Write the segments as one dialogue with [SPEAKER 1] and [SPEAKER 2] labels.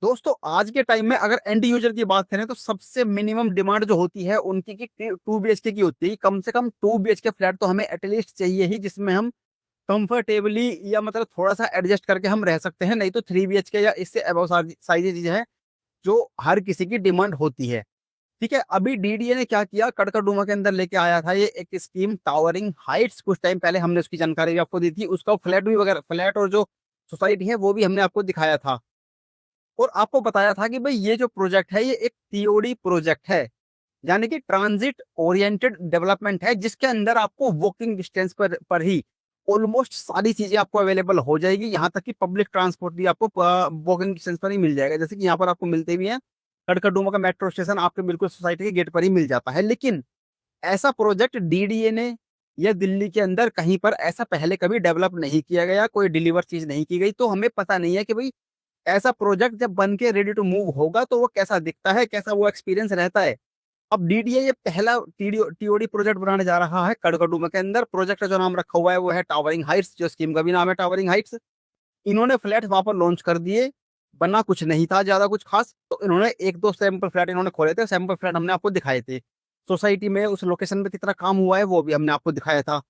[SPEAKER 1] दोस्तों आज के टाइम में अगर एंड यूजर की बात करें तो सबसे मिनिमम डिमांड जो होती है उनकी कि 2 BHK की होती है। कम से कम 2 BHK फ्लैट तो हमें एटलीस्ट चाहिए ही, जिसमें हम कंफर्टेबली या मतलब थोड़ा सा एडजस्ट करके हम रह सकते हैं। नहीं तो 3 BHK या इससे अबव सारी चीजें हैं जो हर किसी की डिमांड होती है। ठीक है, अभी डीडीए ने क्या किया, कड़कड़डूमा के अंदर लेके आया था ये एक स्कीम टावरिंग हाइट्स। कुछ टाइम पहले हमने उसकी जानकारी भी आपको दी थी, उसका फ्लैट भी वगैरह, फ्लैट और जो सोसाइटी है वो भी हमने आपको दिखाया था। और आपको बताया था कि भाई ये जो प्रोजेक्ट है ये एक टीओडी प्रोजेक्ट है, यानी कि ट्रांजिट ओरिएंटेड डेवलपमेंट है, जिसके अंदर आपको वॉकिंग डिस्टेंस पर ही ऑलमोस्ट सारी चीजें आपको अवेलेबल हो जाएगी। यहाँ तक कि पब्लिक ट्रांसपोर्ट भी आपको वॉकिंग डिस्टेंस पर ही मिल जाएगा, जैसे कि यहाँ पर आपको मिलते भी हैं। कड़कड़डूमा का मेट्रो स्टेशन आपके बिल्कुल सोसाइटी के गेट पर ही मिल जाता है। लेकिन ऐसा प्रोजेक्ट डीडीए ने या दिल्ली के अंदर कहीं पर ऐसा पहले कभी डेवलप नहीं किया गया, कोई डिलीवर चीज नहीं की गई। तो हमें पता नहीं है कि भाई ऐसा प्रोजेक्ट जब बन के रेडी टू मूव होगा तो वो कैसा दिखता है, कैसा वो एक्सपीरियंस रहता है। अब डीडीए ये पहला टीओडी प्रोजेक्ट बनाने जा रहा है कड़कड़डूमा के अंदर। प्रोजेक्ट का जो नाम रखा हुआ है वो है टावरिंग हाइट्स, जो स्कीम का भी नाम है टावरिंग हाइट्स। इन्होंने फ्लैट वहां पर लॉन्च कर दिए, बना कुछ नहीं था ज्यादा कुछ खास। तो इन्होंने एक दो सैंपल फ्लैट इन्होंने खोले थे, सैंपल फ्लैट हमने आपको दिखाए थे। सोसाइटी में उस लोकेशन पे कितना काम हुआ है वो भी हमने आपको दिखाया था।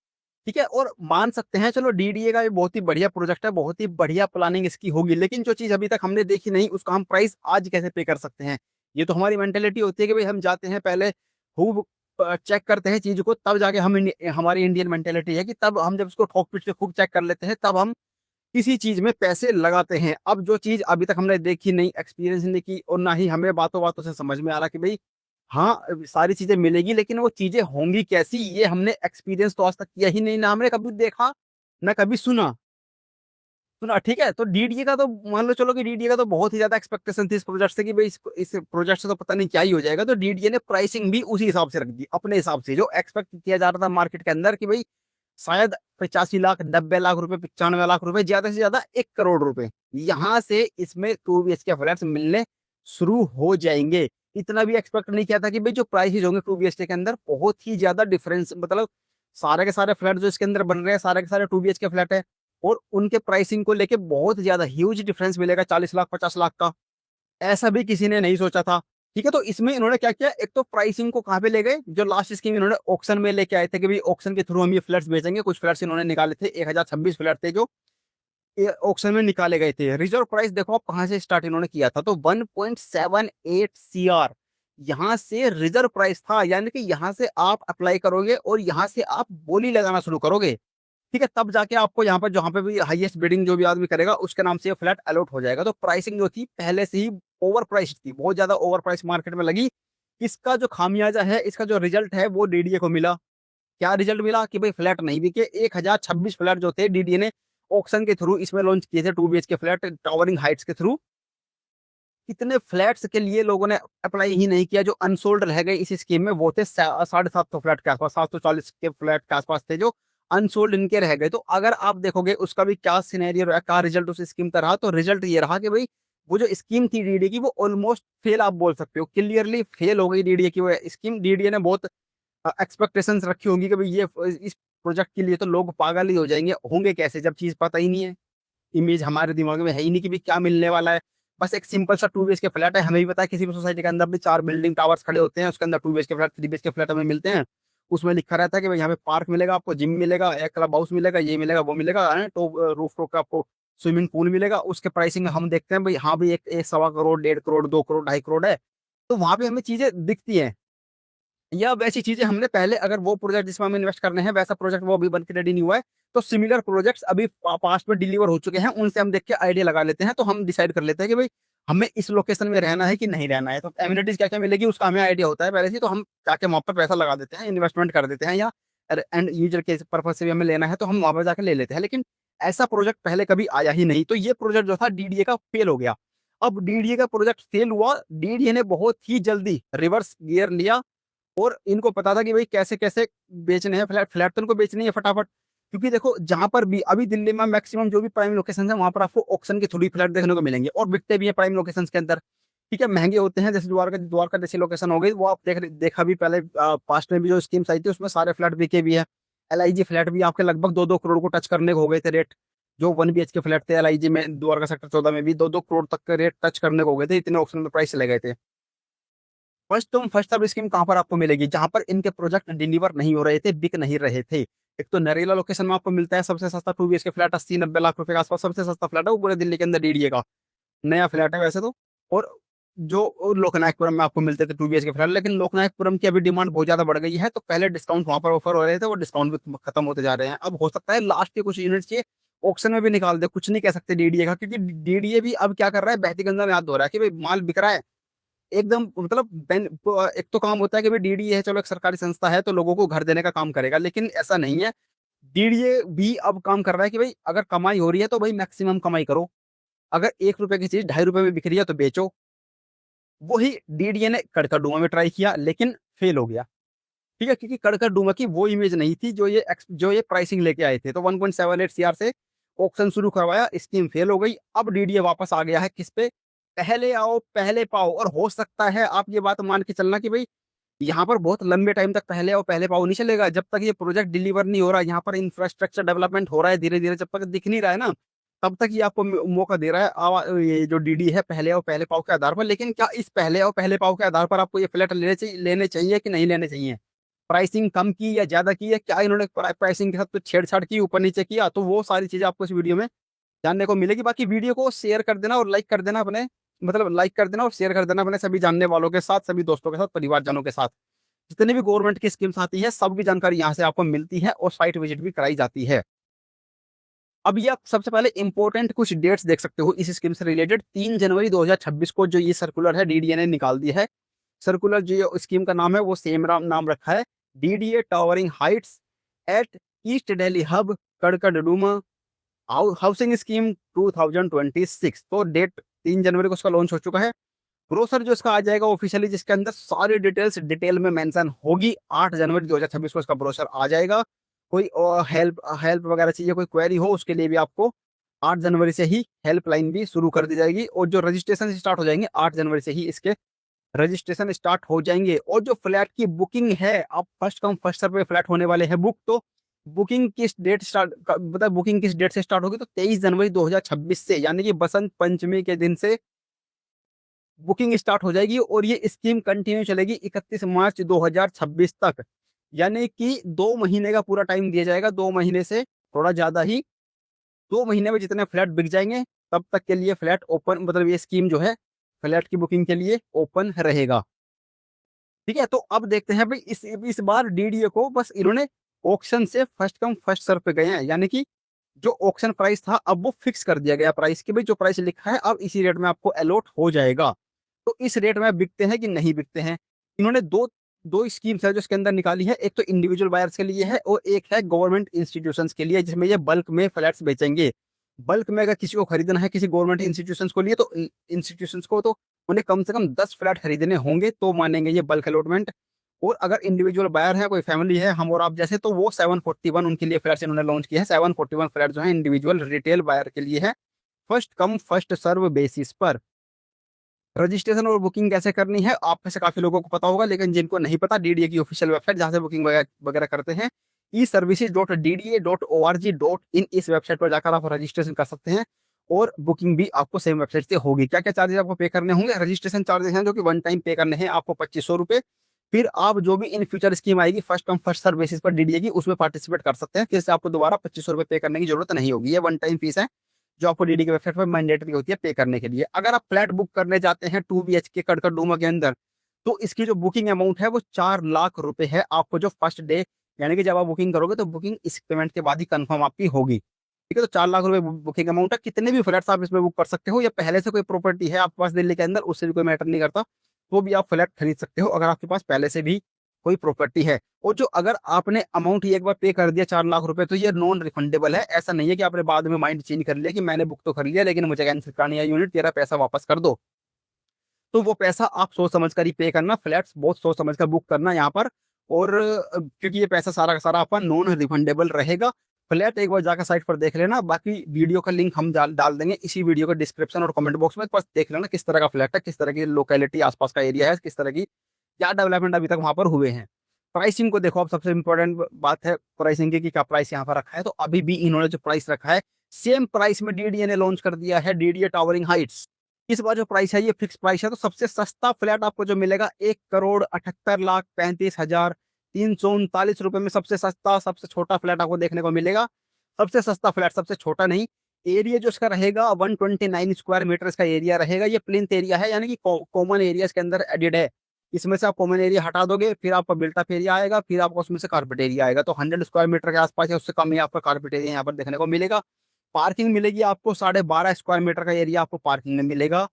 [SPEAKER 1] ठीक है, और मान सकते हैं चलो डीडीए का ये बहुत ही बढ़िया प्रोजेक्ट है, बहुत ही बढ़िया प्लानिंग इसकी होगी, लेकिन जो चीज अभी तक हमने देखी नहीं उसका हम प्राइस आज कैसे पे कर सकते हैं। ये तो हमारी मेंटेलिटी होती है कि भाई हम जाते हैं पहले खूब चेक करते हैं चीज को, तब जाके हमारी इंडियन मेंटेलिटी है कि तब हम जब उसको ठोक पीट के खूब चेक कर लेते हैं तब हम किसी चीज में पैसे लगाते हैं। अब जो चीज अभी तक हमने देखी नहीं, एक्सपीरियंस नहीं की, और ना ही हमें बातों बातों से समझ में आ रहा कि भाई हाँ सारी चीजें मिलेगी, लेकिन वो चीजें होंगी कैसी, ये हमने एक्सपीरियंस तो आज तक किया ही नहीं, ना हमने कभी देखा ना कभी सुना सुना। ठीक है, तो डीडीए का तो मान लो चलो कि डीडीए का तो बहुत ही ज्यादा एक्सपेक्टेशन थी इस प्रोजेक्ट से कि भाई इस प्रोजेक्ट से तो पता नहीं क्या ही हो जाएगा। तो डीडीए ने प्राइसिंग भी उसी हिसाब से रख दी, अपने हिसाब से जो एक्सपेक्ट किया जा रहा था मार्केट के अंदर कि भाई शायद 85 लाख, 90 लाख रुपए, 95 लाख रुपए, ज्यादा से ज्यादा 1 करोड़ रुपए यहाँ से इसमें 2 BHK फ्लैट्स मिलने शुरू हो जाएंगे। इतना भी एक्सपेक्ट नहीं किया था कि भाई जो प्राइसेज होंगे 2 BHK के अंदर बहुत ही ज्यादा डिफरेंस, मतलब सारे के सारे फ्लैट जो इसके अंदर बन रहे हैं सारे के सारे 2 BHK फ्लैट है, और उनके प्राइसिंग को लेके बहुत ज्यादा ह्यूज डिफरेंस मिलेगा 40 लाख 50 लाख का। ऐसा भी किसी ने नहीं सोचा था। ठीक है, तो इसमें इन्होंने क्या किया, एक तो प्राइसिंग को कहाँ पे ले गए, जो लास्ट स्कीम इन्होंने ऑक्शन में लेके आए थे कि भाई ऑक्शन के थ्रू हम ये फ्लैट्स बेचेंगे। कुछ फ्लैट्स इन्होंने निकाले थे, 1026 फ्लैट थे जो ऑक्शन में निकाले गए थे। रिजर्व प्राइस देखो आप कहाँ से स्टार्ट इन्होंने किया था, तो 1.78 CR यहाँ से रिजर्व प्राइस था, यानी कि यहाँ से आप अप्लाई करोगे और यहाँ से आप बोली लगाना शुरू करोगे। ठीक है, तब जाके आपको यहाँ पर जहाँ पे भी हाईएस्ट बिडिंग जो भी आदमी करेगा उसके नाम से ये फ्लैट अलॉट हो जाएगा। तो प्राइसिंग जो थी पहले से ही ओवर प्राइस थी, बहुत ज्यादा ओवर प्राइस मार्केट में लगी। इसका जो खामियाजा है, इसका जो रिजल्ट है वो डीडीए को मिला। क्या रिजल्ट मिला कि भाई फ्लैट नहीं बिके। 1026 फ्लैट जो थे डीडीए ने ऑक्शन के थ्रू इसमें लॉन्च किए थे, 2 BHK फ्लैट टावरिंग हाइट्स के थ्रू। इतने फ्लैट्स के लिए लोगों ने अप्लाई ही नहीं किया। जो अनसोल्ड रह गए इस स्कीम में वो थे 750 फ्लैट के आसपास, 740 के फ्लैट के आसपास थे जो अनसोल्ड इनके रह गए। तो अगर आप देखोगे उसका भी क्या सिनेरियो रहा, क्या रिजल्ट उस स्कीम का रहा, तो रिजल्ट ये रहा कि भाई वो जो स्कीम थी डीडीए की वो ऑलमोस्ट फेल आप बोल सकते हो, क्लियरली फेल हो गई डीडीए की वो स्कीम। डीडीए ने बहुत एक्सपेक्टेशंस रखी होंगी कि भाई ये इस प्रोजेक्ट के लिए तो लोग पागल ही हो जाएंगे, होंगे कैसे जब चीज पता ही नहीं है, इमेज हमारे दिमाग में है ही नहीं कि भाई क्या मिलने वाला है। बस एक सिंपल सा 2 BHK फ्लैट है, हमें भी पता है किसी भी सोसाइटी के अंदर भी 4 बिल्डिंग टावर्स खड़े होते हैं, उसके अंदर 2 BHK फ्लैट, 3 BHK फ्लैट हमें मिलते हैं। उसमें लिखा रहता है कि भाई यहाँ पे पार्क मिलेगा आपको, जिम मिलेगा, एक क्लब हाउस मिलेगा, ये मिलेगा वो मिलेगा, तो रूफ टॉप का आपको स्विमिंग पूल मिलेगा। उसके प्राइसिंग हम देखते हैं भाई, हाँ भाई एक 1.25 करोड़, 1.5 करोड़, 2 करोड़, 2.5 करोड़ है। तो वहां पे हमें चीजें दिखती हैं, या वैसी चीजें हमने पहले, अगर वो प्रोजेक्ट जिसमें हम इन्वेस्ट करने हैं वैसा प्रोजेक्ट वो अभी बन के रेडी नहीं हुआ है, तो सिमिलर प्रोजेक्ट्स अभी पास्ट में डिलीवर हो चुके हैं, उनसे हम देख के आइडिया लगा लेते हैं। तो हम डिसाइड कर लेते हैं कि भाई हमें इस लोकेशन में रहना है कि नहीं रहना है। तो एमिनिटीज क्या क्या मिलेगी उसका हमें आइडिया होता है पहले से, तो हम जाके वहां पर पैसा लगा देते हैं, इन्वेस्टमेंट कर देते हैं, या एंड यूजर के पर्पज से भी हमें लेना है तो हम वहां पर जाकर ले लेते हैं। लेकिन ऐसा प्रोजेक्ट पहले कभी आया ही नहीं, तो ये प्रोजेक्ट जो था डीडीए का फेल हो गया। अब डीडीए का प्रोजेक्ट फेल हुआ, डीडीए ने बहुत ही जल्दी रिवर्स गियर लिया, और इनको पता था कि भाई कैसे कैसे बेचने हैं फ्लैट। फ्लैट तो इनको बेचनी है फटाफट, क्योंकि देखो जहां पर भी अभी दिल्ली में मैक्सिमम जो भी प्राइम लोकेशन है वहां पर आपको ऑक्शन के थ्रू ही फ्लैट देखने को मिलेंगे, और बिकते भी हैं प्राइम लोकेशन के अंदर। ठीक है, महंगे होते हैं, जैसे द्वारका द्वारका जैसी लोकेशन हो गई, वो आप देखा भी पहले पास्ट में भी जो स्कीम्स आई थी उसमें सारे फ्लैट बिके भी है। LIG फ्लैट भी आपके लगभग 2-2 करोड़ को टच करने को हो गए थे रेट। जो 1 BHK फ्लैट थे LIG में, द्वारका सेक्टर 14 में भी 2-2 करोड़ तक के रेट टच करने को हो गए थे, इतने ऑप्शन में प्राइस चले गए थे। फर्स्ट सर्व स्कीम कहाँ पर आपको मिलेगी? जहां पर इनके प्रोजेक्ट डिलीवर नहीं हो रहे थे, बिक नहीं रहे थे। एक तो नरेला लोकेशन में आपको मिलता है सबसे सस्ता 2 BHK फ्लैट 80-90 लाख रुपए के आसपास, सबसे सस्ता फ्लैट है वो पूरे दिल्ली के अंदर DDA का नया फ्लैट है वैसे तो। और जो लोकनायकपुरम में आपको मिलते थे 2 BHK फ्लैट, लेकिन लोकनायकपुरम की अभी डिमांड बहुत ज्यादा बढ़ गई है, तो पहले डिस्काउंट वहां पर ऑफर हो रहे थे, वो डिस्काउंट भी खत्म होते जा रहे हैं। अब हो सकता है लास्ट के कुछ यूनिट्स ये ऑक्शन में भी निकाल दे, कुछ नहीं कह सकते DDA का, क्योंकि DDA भी अब क्या कर रहा है, बहती गंगा में हाथ धो रहा है कि भाई माल बिक रहा है एकदम, मतलब एक तो काम होता है कि भाई DDA है, चलो एक सरकारी संस्था है तो लोगों को घर देने का काम करेगा, लेकिन ऐसा नहीं है। DDA भी अब काम कर रहा है कि भाई अगर कमाई हो रही है तो भाई मैक्सिमम कमाई करो, अगर 1 रुपए की चीज 2.5 रुपए में बिक रही है तो बेचो। वही DDA ने कड़का डूमा में ट्राई किया लेकिन फेल हो गया, ठीक है, क्योंकि कड़का डूमा की वो इमेज नहीं थी जो ये प्राइसिंग लेके आए थे, तो 1.78 CR से ऑक्शन शुरू करवाया, स्कीम फेल हो गई। अब DDA वापस आ गया है किस पे? पहले आओ पहले पाओ। और हो सकता है आप ये बात मान के चलना कि भाई यहाँ पर बहुत लंबे टाइम तक पहले आओ पहले पाओ नहीं चलेगा, जब तक ये प्रोजेक्ट डिलीवर नहीं हो रहा, यहाँ पर इंफ्रास्ट्रक्चर डेवलपमेंट हो रहा है धीरे धीरे, जब तक दिख नहीं रहा है ना, तब तक ये आपको मौका दे रहा है ये जो DD है पहले आओ पहले पाओ के आधार पर। लेकिन क्या इस पहले आओ पहले पाओ के आधार पर आपको ये फ्लैट लेने चाहिए कि नहीं लेने चाहिए? प्राइसिंग कम की या ज्यादा की है, क्या इन्होंने प्राइसिंग के साथ कुछ छेड़छाड़ की, ऊपर नीचे किया, तो वो सारी चीजें आपको इस वीडियो में जानने को मिलेगी। बाकी वीडियो को शेयर कर देना और लाइक कर देना अपने, मतलब लाइक कर देना और शेयर कर देना अपने सभी जानने वालों के साथ, सभी दोस्तों के साथ, परिवारजनों के साथ। जितनी भी गवर्नमेंट की स्कीम्स आती है सबकी जानकारी यहाँ से आपको मिलती है और साइट विजिट भी कराई जाती है। अब ये आप सबसे पहले इंपॉर्टेंट कुछ डेट्स देख सकते हो इस स्कीम से रिलेटेड। 3 जनवरी 2026 को जो ये सर्कुलर है DDA ने निकाल दिया है। सर्कुलर जो स्कीम का नाम है वो सेम नाम रखा है, DDA towering heights at east Delhi hub Karkardooma housing scheme 2026। तो डेट 3 जनवरी को उसका लॉन्च हो चुका है। ब्रोशर जो इसका आ जाएगा ऑफिशियली, जिसके अंदर सारी डिटेल्स डिटेल में मेंशन होगी, 8 जनवरी 2026 को इसका ब्रोशर आ जाएगा। कोई हेल्प हेल्प वगैरह चाहिए, कोई क्वेरी हो उसके लिए भी आपको 8 जनवरी से ही हेल्पलाइन भी शुरू कर दी जाएगी। और जो रजिस्ट्रेशन स्टार्ट हो जाएंगे 8 जनवरी से ही इसके रजिस्ट्रेशन स्टार्ट हो जाएंगे। और जो फ्लैट की बुकिंग है, अब फर्स्ट कम फर्स्ट सर्व पे फ्लैट होने वाले हैं बुक, तो बुकिंग किस डेट स्टार्ट, मतलब बुकिंग किस डेट से स्टार्ट होगी? तो 23 जनवरी 2026 से, यानी कि बसंत पंचमी के दिन से बुकिंग स्टार्ट हो जाएगी। और ये स्कीम कंटिन्यू चलेगी 31 मार्च 2026 तक, यानी कि 2 महीने का पूरा टाइम दिया जाएगा, 2 महीने से थोड़ा ज्यादा ही। 2 महीने में जितने फ्लैट बिक जाएंगे तब तक के लिए फ्लैट ओपन, मतलब ये स्कीम जो है फ्लैट की बुकिंग के लिए ओपन रहेगा। ठीक है, तो अब देखते हैं भाई इस बार DDA को बस इन्होंने ऑक्शन से फर्स्ट कम फर्स्ट सर्व पे गए हैं, यानी कि जो ऑक्शन प्राइस था अब वो फिक्स कर दिया गया प्राइस की, भाई जो प्राइस लिखा है अब इसी रेट में आपको अलॉट हो जाएगा। तो इस रेट में बिकते हैं कि नहीं बिकते हैं? इन्होंने दो दो स्कीम्स है जो इसके अंदर निकाली है, एक तो इंडिविजुअल बायर्स के लिए है और एक है गवर्नमेंट इंस्टीट्यूशंस के लिए, जिसमें ये बल्क में फ्लैट्स बेचेंगे। बल्क में अगर किसी को खरीदना है किसी गवर्नमेंट इंस्टीट्यूशंस को लिए, तो इंस्टीट्यूशंस को तो उन्हें कम से कम 10 फ्लैट खरीदने होंगे तो मानेंगे ये बल्क अलॉटमेंट। और अगर इंडिविजुअल बायर है, कोई फैमिली है हम और आप जैसे, तो वो 741 उनके लिए फ्लैट्स इन्होंने लॉन्च किया है। 741 फ्लैट जो है इंडिविजुअल रिटेल बायर के लिए है, first come first serve basis पर। रजिस्ट्रेशन और बुकिंग कैसे करनी है आप में से काफी लोगों को पता होगा, लेकिन जिनको नहीं पता, DDA की ऑफिशियल वेबसाइट जहां से बुकिंग वगैरह करते हैं, eservices.dda.org.in, इस वेबसाइट पर जाकर आप रजिस्ट्रेशन कर सकते हैं और बुकिंग भी आपको सेम वेबसाइट से होगी। क्या क्या चार्जेस आपको पे करने होंगे? रजिस्ट्रेशन चार्जेस हैं जो कि 1 टाइम पे करने हैं आपको 2500 रुपए। फिर आप जो भी इन फ्यूचर स्कीम आएगी first come first serve basis पर DDA की, उसमें पार्टिसिपेट कर सकते हैं, फिर से आपको दोबारा 2500 रुपए पे करने की जरूरत नहीं होगी। ये 1 टाइम फीस है जो आपको DDA की वेबसाइट पर मैंडेटरी होती है पे करने के लिए। अगर आप फ्लैट बुक करने जाते हैं 2 BHK कड़कड़डूमा के अंदर, तो इसकी जो बुकिंग अमाउंट है वो 4 लाख रुपए है। आपको जो फर्स्ट डे, यानी कि जब आप बुकिंग करोगे तो बुकिंग इस पेमेंट के बाद ही कंफर्म आपकी होगी। ठीक है, तो 4 लाख रुपए बुकिंग अमाउंट है। कितने भी फ्लैट्स आप इसमें बुक कर सकते हो, या पहले से कोई प्रॉपर्टी है आपके पास दिल्ली के अंदर, उससे भी कोई मैटर नहीं करता, तो भी आप फ्लैट खरीद सकते हो अगर आपके पास पहले से भी कोई प्रॉपर्टी है। और जो अगर आपने अमाउंट ही एक बार पे कर दिया 4 लाख रुपए, तो ये नॉन रिफंडेबल है। ऐसा नहीं है कि आपने बाद में माइंड चेंज कर लिया कि मैंने बुक तो कर लिया लेकिन मुझे कैंसिल करनी है यूनिट, तेरा पैसा वापस कर दो। तो वो पैसा आप सोच समझ कर ही पे करना, फ्लैट्स बहुत सोच समझ कर बुक करना यहाँ पर। और क्योंकि ये पैसा सारा का सारा आपका नॉन रिफंडेबल रहेगा। फ्लैट एक बार जाकर साइट पर देख लेना, बाकी वीडियो का लिंक हम डाल देंगे इसी वीडियो के डिस्क्रिप्शन और कमेंट बॉक्स में, बस देख लेना किस तरह का फ्लैट है, किस तरह की लोकेलिटी आसपास का एरिया है, किस तरह की क्या डेवलपमेंट अभी तक वहां पर हुए हैं। प्राइसिंग को देखो, अब सबसे इंपॉर्टेंट बात है प्राइसिंग की कि क्या प्राइस यहाँ पर रखा है। तो अभी भी इन्होंने जो प्राइस रखा है सेम प्राइस में डीडीए ने लॉन्च कर दिया है, डीडीए टावरिंग हाइट्स। इस बार जो प्राइस है ये फिक्स प्राइस है, तो सबसे सस्ता फ्लैट आपको जो मिलेगा 1,78,35,339 रुपए में सबसे सस्ता, सबसे छोटा फ्लैट आपको देखने को मिलेगा। सबसे सस्ता फ्लैट, सबसे छोटा नहीं। एरिया जो इसका रहेगा 129 स्क्वायर मीटर इसका एरिया रहेगा। ये प्लिंथ एरिया है, यानी कि कॉमन एरिया इसके अंदर एडिड है। इसमें से आप कॉमन एरिया हटा दोगे, फिर आपका बिल्टअप एरिया आएगा, फिर आपको उसमें से कारपेट एरिया आएगा। तो 100 स्क्वायर मीटर के आसपास या उससे कम ही आपका कारपेट एरिया यहाँ पर देखने को मिलेगा। पार्किंग मिलेगी आपको 12.5 स्क्वायर मीटर का एरिया आपको पार्किंग में मिलेगा।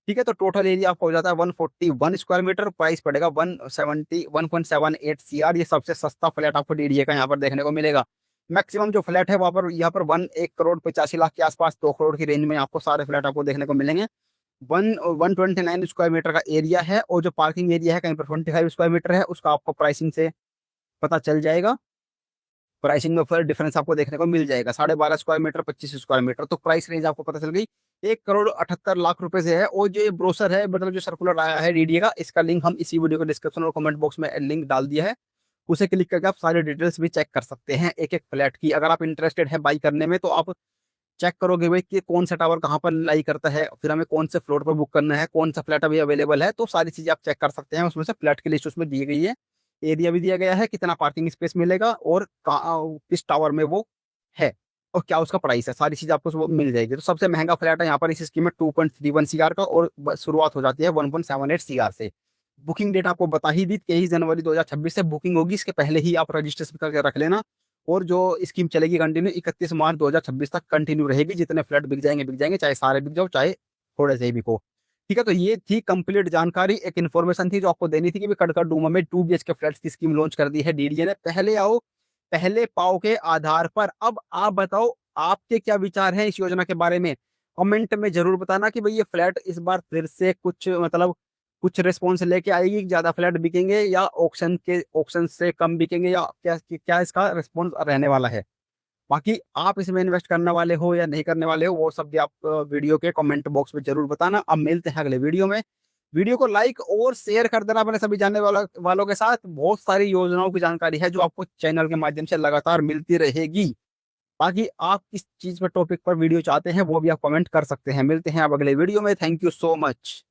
[SPEAKER 1] ठीक है, तो टोटल एरिया आपको हो जाता है 141 स्क्वायर मीटर। प्राइस पड़ेगा 171.78 CR। ये सबसे सस्ता फ्लैट आपको डीडीए का यहाँ पर देखने को मिलेगा। मैक्सिमम जो फ्लैट है वहाँ पर यहाँ पर 1,85,00,000 के आसपास, 2 करोड़ की रेंज में आपको सारे फ्लैट आपको देखने को मिलेंगे। 129 स्क्वायर मीटर का एरिया है, और जो पार्किंग एरिया है कहीं पर 25 स्क्वायर मीटर है, उसका आपको प्राइसिंग से पता चल जाएगा। प्राइसिंग में फिर डिफरेंस आपको देखने को मिल जाएगा। 12.5 स्क्वायर मीटर, 25 स्क्वायर मीटर, तो प्राइस रेंज आपको पता चल गई। 1,78,00,000 रुपए से है। और जो ये ब्रोशर है, मतलब जो सर्कुलर आया है डीडीए का, इसका लिंक हम इसी वीडियो के डिस्क्रिप्शन और कमेंट बॉक्स में लिंक डाल दिया है। उसे क्लिक करके आप सारी डिटेल्स भी चेक कर सकते हैं एक एक फ्लैट की। अगर आप इंटरेस्टेड है बाई करने में, तो आप चेक करोगे भाई कि कौन सा टावर कहाँ पर लाई करता है, फिर हमें कौन से फ्लोर पर बुक करना है, कौन सा फ्लैट अभी अवेलेबल है, तो सारी चीजें आप चेक कर सकते हैं। उसमें से फ्लैट की लिस्ट उसमें दी गई है, एरिया भी दिया गया है, कितना पार्किंग स्पेस मिलेगा, और किस टावर में वो है, और क्या उसका प्राइस है, सारी चीज आपको मिल जाएगी। तो सबसे महंगा फ्लैट है यहाँ पर इस स्कीम में 2.31 CR का, और शुरुआत हो जाती है 1.78 CR से। बुकिंग डेट आपको बता ही दी, 23 जनवरी 2026 से बुकिंग होगी। इसके पहले ही आप रजिस्ट्रेशन करके रख लेना। और जो स्कीम चलेगी कंटिन्यू 31 मार्च 2026 तक कंटिन्यू रहेगी। जितने फ्लैट बिक जाएंगे, चाहे सारे बिक जाओ, चाहे थोड़े से ही बिको। ठीक है, तो ये थी कंप्लीट जानकारी, एक इन्फॉर्मेशन थी जो आपको देनी थी कि कड़कड़ डूमा में 2 BHK फ्लैट्स की स्कीम लॉन्च कर दी है डीडीए ने। पहले आओ पहले पाओ के आधार पर। अब आप बताओ आपके क्या विचार हैं इस योजना के बारे में, कमेंट में जरूर बताना कि भाई ये फ्लैट इस बार फिर से कुछ मतलब कुछ रिस्पॉन्स लेके आएगी, ज्यादा फ्लैट बिकेंगे, या ऑक्शन से कम बिकेंगे, या क्या क्या इसका रिस्पॉन्स रहने वाला है। बाकी आप इसमें इन्वेस्ट करने वाले हो या नहीं करने वाले हो, वो सब भी आप वीडियो के कमेंट बॉक्स में जरूर बताना। अब मिलते हैं अगले वीडियो में। वीडियो को लाइक और शेयर कर देना अपने सभी जानने वालों के साथ। बहुत सारी योजनाओं की जानकारी है जो आपको चैनल के माध्यम से लगातार मिलती रहेगी। बाकी आप किस चीज पर टॉपिक पर वीडियो चाहते हैं वो भी आप कमेंट कर सकते हैं। मिलते हैं अब अगले वीडियो में। Thank you so much.